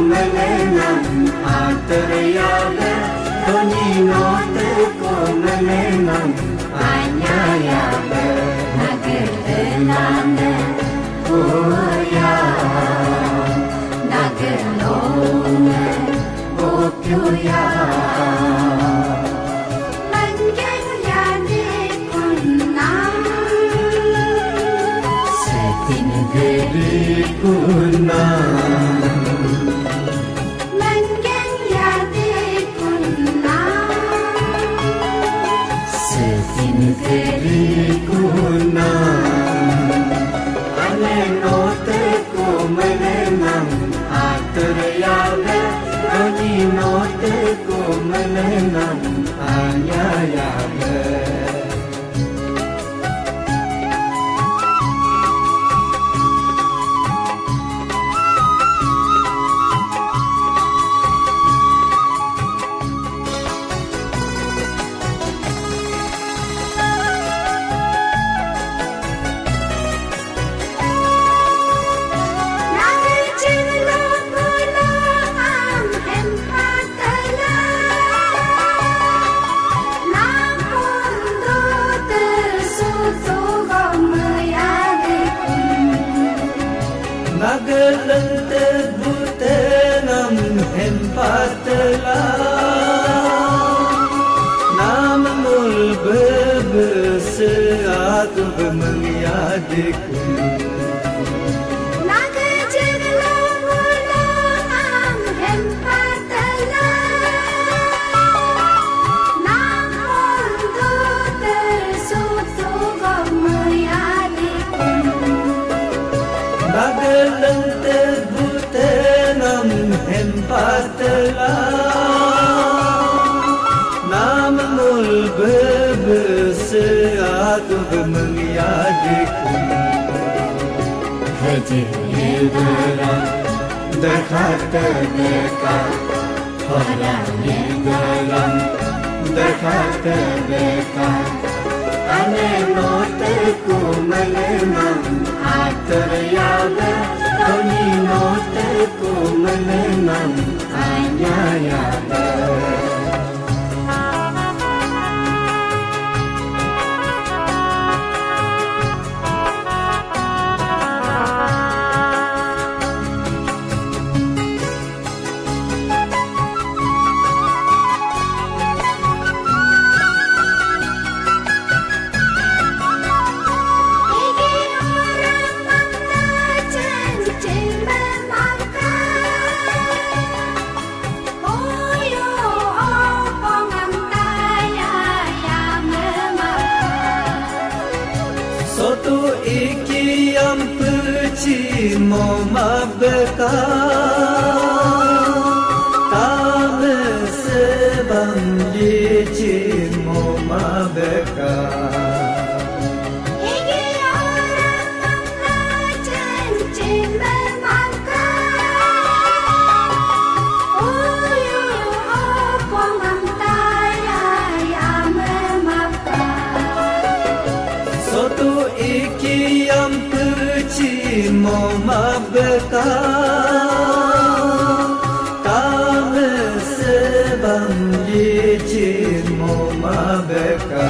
komelenam antaryaga Toninote komelenam anyayaga Nagelenamne Oya Nagelone Opyoya Kuna Mengengyade kuna Setingeri kuna Anenote komelenam Ataryaga Doninote komelenam Anyayaga Nagelente butenam hempatela Namul bebeseat mengyadiku Nagejela bulanam hempatela Namul bebeseat mengyadiku Nagelente butenam hempatela Namul bebeseat mengyadiku Hejidara dekat Hejidara dekat Anenote komelenam Ataryaga Doninote komelenam Anyayaga Sotu iki yang peci mau mabeka Tame sebang yici mau mabeka Iki orang mengajen cimemaka Uyu opo ngantaya yang memaka Sotu iki yang peci mau mabeka Tame sebang yici mau mabeka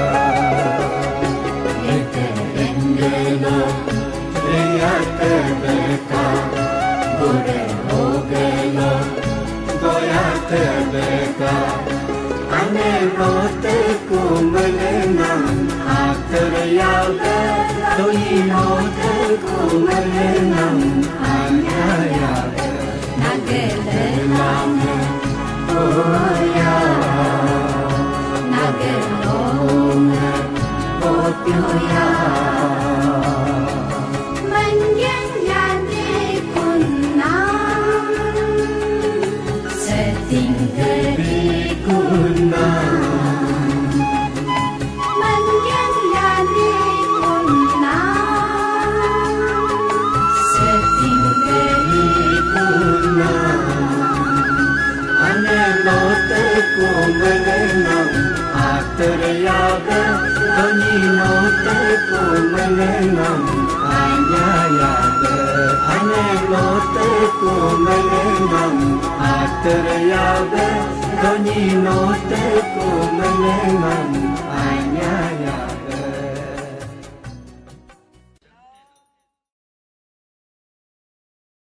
Eke enggelo lihat terbeka Gure ogelo goya terbeka Anenote komelenam Ataryaga Doninote komelenam Anyayaga Nagelenamne Oya Nagelone Opyoya Mengengyade kuna Setingeri kuna Mengengyade kuna Setingeri kuna Anenote komelenam Ataryaga Doninote komelenam नोतर याद धनी नोतर को मने ना